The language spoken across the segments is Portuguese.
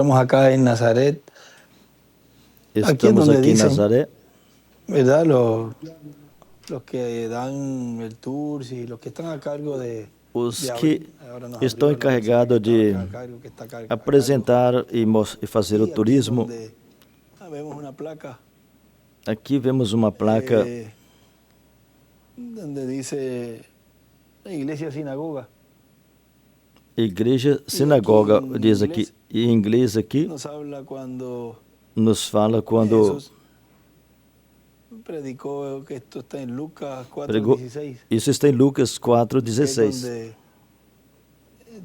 Estamos acá en Nazaret. Aquí es Estamos donde aqui em dicen, Nazaré. ¿verdad? Los que dan el tour y los que están a cargo Os de que abrir. Ahora nos estão abrió la persona que encarregados estaba de acá a cargo, que está a cargo. apresentar e fazer o Y aquí es turismo. donde vemos una placa Aqui vemos uma placa donde dice Iglesia Sinagoga. Igreja Y Sinagoga, aquí en diz aqui. inglés E em inglês aqui nos habla cuando nos fala quando Jesús predicó, que esto está en Lucas pregou. 4:16. Isso está em Lucas Que es 4:16, donde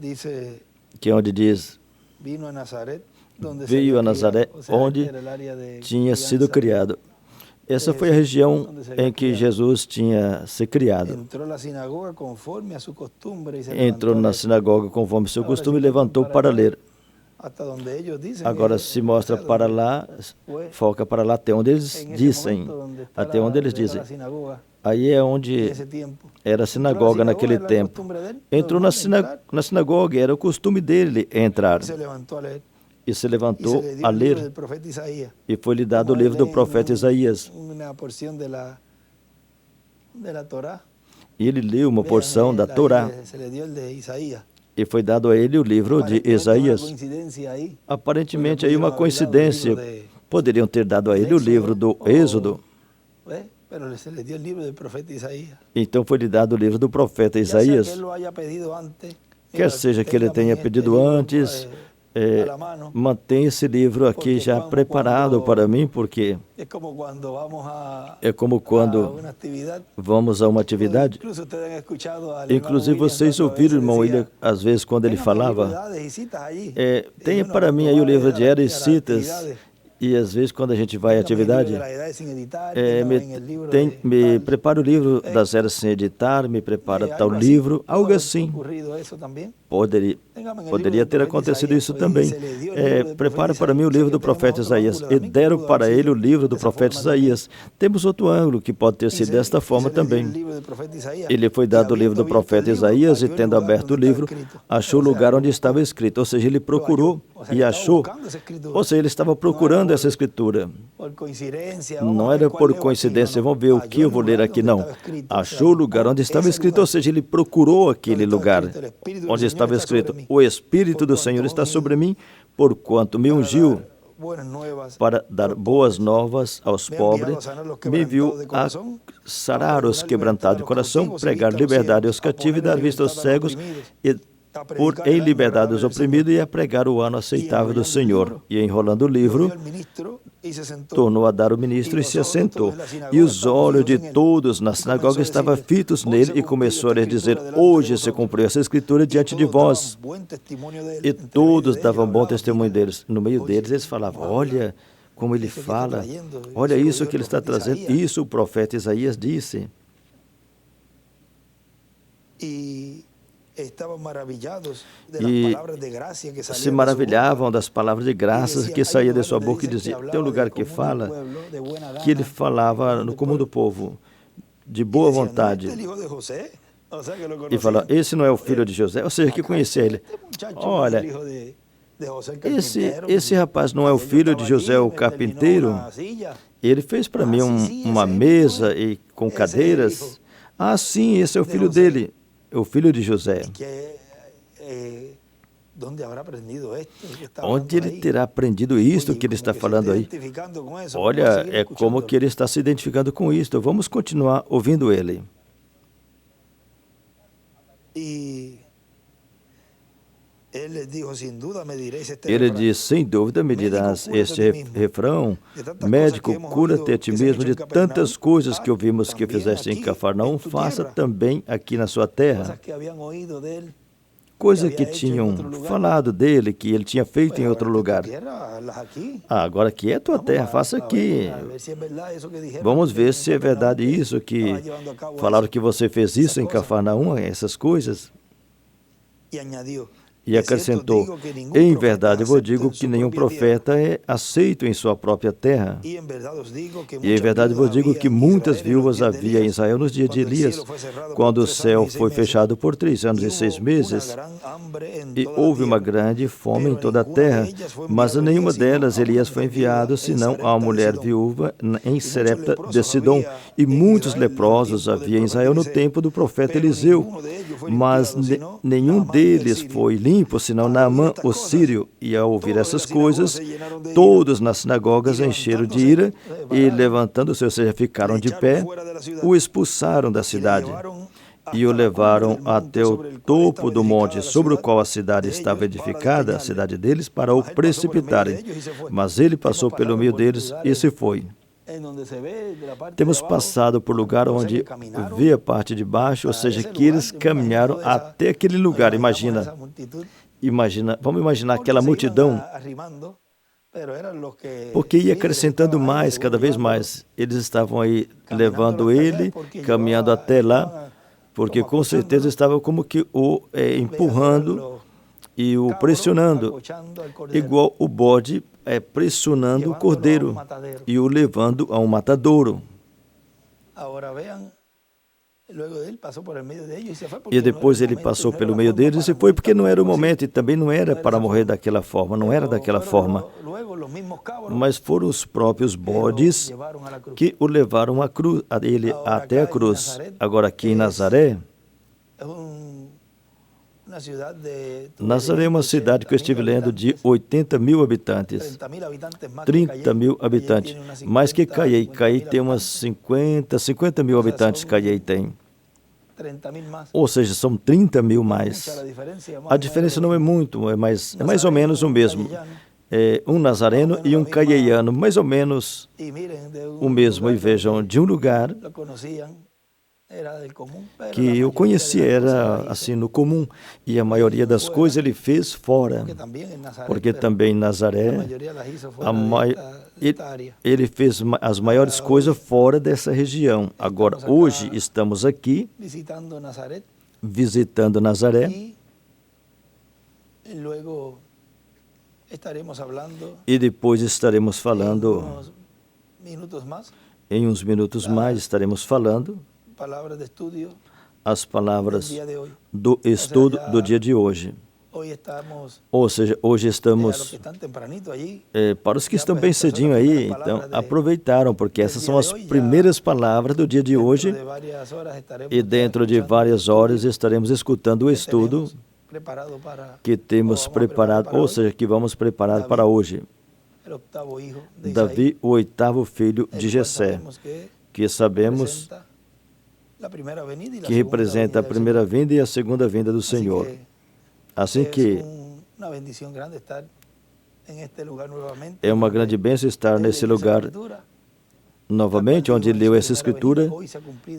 dice, que é onde diz: vino a Nazaret, donde se veio había a Nazaré, criado. O sea, onde este era el área de tinha sido crianza. criado. Essa foi a região em que Jesus tinha se criado. Entró a la sinagoga conforme a su costumbre y se Entrou levantó a na leer. sinagoga conforme seu Agora, costume e si cortan levantou para para acá, ler. hasta donde ellos dicen, Agora, es, se o mostra sea, para donde lá, fue foca para lá até onde eles en ese dizem. momento donde está Até onde eles donde está dizem. la sinagoga Aí é en onde ese tiempo. era a Entró a la sinagoga sinagoga, naquele era la tempo. costumbre de él, Entrou normal, na sinagoga, era o costume dele entrar. y se levantó a leer. E se Y se levantou le dio a el libro ler. del profeta Isaías. E foi lhe dado o Como livro do leen profeta Isaías. una porción de la Torá. E ele leu uma Vean, porção da ahí Torá. se le dio el de Isaías. E foi dado a ele o livro de Aparentemente, una Isaías. coincidencia ahí. Aparentemente, Porque aí uma pudieron haber dado el coincidência. libro de Poderiam ter dado a ele o livro do Êxodo. Pero se le dio el libro del profeta Isaías. Então foi lhe dado o livro do profeta Ya sea que Isaías. él lo haya pedido antes, Quer seja que ele tenha pedido antes, a la mano. mantém esse livro aqui já preparado para mim, porque Es como cuando vamos é como a quando una actividad. vamos a uma atividade. Incluso ustedes han escuchado al Inclusive hermano William vocês cuando a ouviram o veces irmão decía, William, às vezes, quando ele "Tenga mi libro de falava, edades y citas allí". tenha uno para cuando mim aí va o livro a de las Eras e citas. actividades, E às vezes, quando a gente vai à tenga mi libro atividade, de las edades sin editar, tenga en el libro de me tal. prepara o livro das eras sem editar, me prepara tal Algo así. livro, Pudo algo haber assim. ocurrido eso también. Poderia Téngame en el Poderia libro ter del profeta acontecido Isaías. isso Y também. se le dio el libro del Prepara profeta para mim o Isaías. O sea livro que do tenemos profeta otro Isaías. ángulo E también que deram pudo haber para ele sido o livro do de esa profeta forma también. Isaías. Temos outro ângulo que pode ter Y sido se, desta y forma se le dio também. el libro del profeta Isaías. Ele foi Y dado o livro habiendo do abierto el profeta libro, Isaías e halló el tendo lugar aberto o donde estaba livro, escrito. achou o O sea, lugar lo onde estava buscó, escrito. Ou seja, ele lo halló. procurou O sea, e que estaba achou. buscando esa escritura. Ou seja, ele estava No era procurando essa por, escritura. por coincidencia, vamos Não a ver era cuál por leo aquí. No, coincidência, no. vamos ver o que Halló eu el vou ler lugar aqui, donde não. estaba escrito. O sea, Achou o lugar buscó onde estava ese escrito, ou lugar seja, ele procurou donde aquele estaba lugar escrito: el Espíritu del onde Señor estava está sobre escrito: mí, o Espírito por do cuanto Senhor ha está ungido sobre mim, porquanto me para ungiu dar buenas nuevas para a dar los boas pobres. novas aos Me ha enviado pobres, a sanar los me quebrantados enviou de a corazón, a sarar os pregonar libertad a quebrantados de los coração, cautivos y pregar vista a los liberdade aos ciegos, a cativos e poner dar en vista aos libertad a los cegos, oprimidos, e a por predicar em el año liberdade aos agradable del Señor. oprimidos e a pregar o ano Y aceitável do enrollando el Senhor. libro, E enrolando o lo dio livro, al ministro y se sentó. tornou a dar o Y ministro e los se ojos de todos assentou. en la E sinagoga os estaban olhos fijos de en él. todos na Y sinagoga comenzó a estavam decirles: fitos hoy nele se e cumplió começou a esta lhes dizer: escritura delante de hoje se vosotros. cumpriu essa escritura Y diante de todos vós. daban buen testimonio de él. E Entre medio todos de ellos davam bom hablaba testemunho Peter: deles. No meio deles, oye, eles falavam: cómo habla, olha como ele eso que está fala, trayendo, olha eso lo isso dijo que el ele está profeta trazendo. Isaías. Isso o profeta Isaías disse. Y estaban maravillados de las E palabras de gracia que se salían de su boca. maravilhavam das palavras de Y graças decía: que hay un saía de lugar sua donde boca e dicen que dizia. Tem um hablaba lugar del que común del fala pueblo, de buena que ele gana, falava común no del comum do pueblo. povo, de Y boa decía: ¿no es este vontade. el hijo de José? O sea que lo E fala: conocían. esse não é o filho de José? Ou seja, que Acá conhecia ele. este muchacho no es el Olha, hijo de José el esse carpintero. rapaz não é o Ayer yo filho de estaba José allí, o me terminó carpinteiro? una silla. Ele fez para mim Sí, sí, uma ese es mi hijo, mesa e com ese es el hijo cadeiras. Ah, sim, esse é o de filho José. dele, o filho de José. Y que, ¿dónde habrá aprendido esto que está Onde hablando ele ahí? terá aprendido isto Oye, que ele como está que se falando está aí? identificando con eso. Vamos a Olha, seguir é como escuchándolo. que ele está se identificando com isto. Vamos continuar ouvindo ele. Y él les dijo: sin duda me diréis este Ele refrán: diz: sem dúvida me médico, dirás cúrate a este ti mismo. refrão: De tantas cosas médico, que hemos cura-te oído a ti que se han mesmo. hecho De en Capernaum, tantas coisas que ouvimos que también fizeste em aquí Cafarnaum, en tu faça tierra. também aqui na sua terra. Cosas que habían oído de él, que Coisa había que hecho en tinham otro lugar. falado dele, que ele tinha feito Pues em ahora outro esta es tu lugar. tierra, hazlas aquí. Ah, agora aqui é tua Vamos terra, faça aqui. a ver si es verdad eso que dijeron Vamos ver en se é Capernaum, verdade que isso que estaba llevando a cabo falaram eso. que você fez isso Essas em coisas. Cafarnaum, essas coisas. Y añadió: E acrescentou: em verdade vos digo que nenhum profeta é aceito em sua própria terra. E em verdade vos digo que muitas viúvas havia em Israel nos dias de Elias, quando o céu foi fechado por 3 anos e 6 meses, e houve uma grande fome em toda a terra, mas a nenhuma delas Elias foi enviado, senão a uma mulher viúva em Serepta de Sidom. E muitos leprosos havia em Israel no tempo do profeta Eliseu, mas nenhum deles foi limpo, senão Naamã, o sírio. E ao ouvir essas coisas, todos nas sinagogas encheram de ira e, levantando-se, ou seja, ficaram de pé, o expulsaram da cidade e o levaram até o topo do monte sobre o qual a cidade estava edificada, a cidade deles, para o precipitarem. Mas ele passou pelo meio deles e se foi. Temos passado por lugar onde vê a parte de baixo, ou seja, que eles caminharam até aquele lugar. Imagina, vamos imaginar aquela multidão, porque ia acrescentando mais, cada vez mais. Eles estavam aí levando ele, caminhando até lá, porque com certeza estavam como que o empurrando e o pressionando, igual o bode pressionando o cordeiro e o levando a um matadouro. E depois ele passou pelo meio deles e se foi, porque não era o momento e também não era para morrer daquela forma, não era daquela forma. Mas foram os próprios bodes que o levaram a ele até a cruz. Agora aqui em Nazaré, Nazaré é uma cidade que eu estive lendo de 80 mil habitantes, 30 mil habitantes, mais que Caiei. Caiei tem umas 50 mil habitantes, Caiei tem. Ou seja, são 30 mil mais. A diferença não é muito, é mais ou menos o mesmo. Um nazareno e um caieiano, mais ou menos o mesmo. E vejam, de um lugar que eu conhecia, era assim no comum, e a maioria das coisas ele fez fora, porque também em Nazaré ele fez as maiores coisas fora dessa região. Agora, hoje estamos aqui visitando Nazaré e depois estaremos falando, em uns minutos mais estaremos falando as palavras do estudo do dia de hoje. Ou seja, hoje estamos, para os que estão bem cedinho aí, então aproveitaram, porque essas são as primeiras palavras do dia de hoje, e dentro de várias horas estaremos escutando o estudo que temos preparado, ou seja, que vamos preparar para hoje. Davi, o 8º filho de Jessé, que sabemos que representa a primeira vinda e a segunda vinda do Senhor. Assim que é uma grande bênção estar nesse lugar novamente, onde ele leu essa escritura,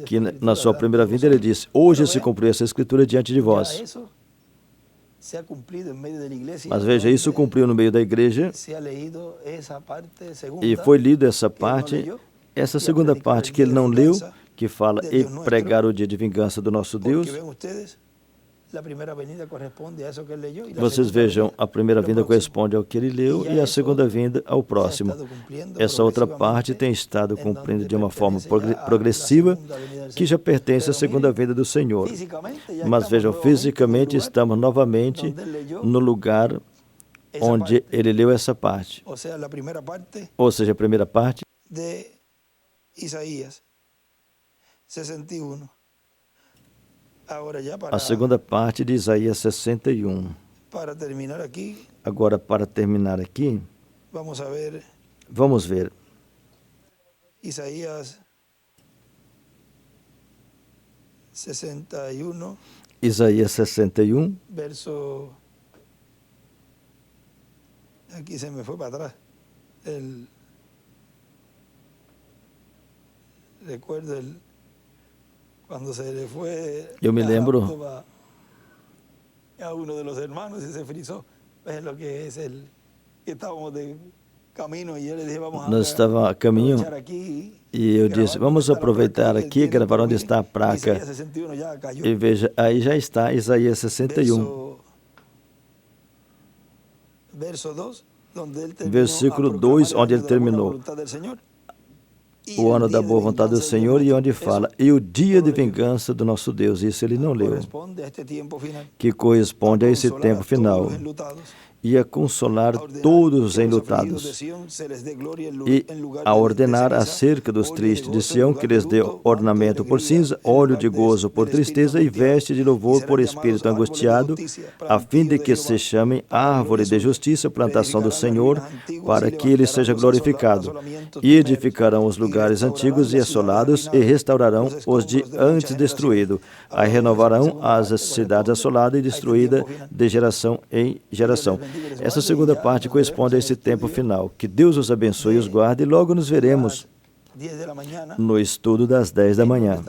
que na sua primeira vinda ele disse: hoje se cumpriu essa escritura diante de vós. Mas veja, isso cumpriu no meio da igreja, e foi lido essa parte, essa segunda parte que ele não leu, que fala e pregar o dia de vingança do nosso Deus. Vocês vejam, a primeira vinda corresponde ao que ele leu e a segunda vinda ao próximo. Essa outra parte tem estado cumprindo de uma forma progressiva, que já pertence à segunda vinda do Senhor. Mas vejam, fisicamente estamos novamente no lugar onde ele leu essa parte. Ou seja, a primeira parte de Isaías 61. A segunda parte de Isaías 61. Agora, para terminar aqui, vamos ver Isaías 61. Isaías 61. Verso. Aqui se me foi para atrás. Recuerdo quando se le foi. Eu me lembro. A uno de los hermanos y se frizó. Es lo que es el que estábamos de caminho e ele disse vamos. Nós estávamos a caminho e eu disse vamos aproveitar aqui e gravar onde está a placa. E veja, aí já está Isaías 61. versículo 2, onde ele terminou o ano da boa vontade do Senhor, e onde fala, e o dia de vingança do nosso Deus, isso ele não leu, que corresponde a esse tempo final, e a consolar todos os enlutados, e a ordenar acerca dos tristes de Sião que lhes dê ornamento por cinza, óleo de gozo por tristeza e veste de louvor por espírito angustiado, a fim de que se chamem árvore de justiça, plantação do Senhor, para que ele seja glorificado. E edificarão os lugares antigos e assolados, e restaurarão os de antes destruído. Aí renovarão as cidades assoladas e destruídas de geração em geração. Essa segunda parte corresponde a esse tempo final. Que Deus os abençoe e os guarde, e logo nos veremos no estudo das 10 da manhã,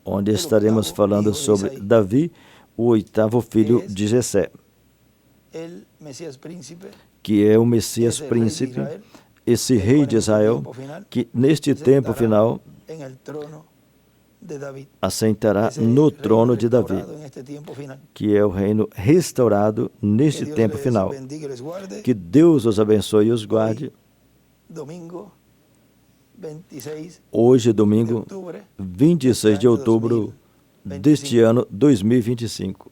onde estaremos falando sobre Davi, o oitavo filho de Jessé, que é o Messias príncipe, esse rei de Israel, que neste tempo final assentará no trono de Davi, que é o reino restaurado neste tempo final. Que Deus os abençoe e os guarde. Hoje, domingo, 26 de outubro deste ano 2025.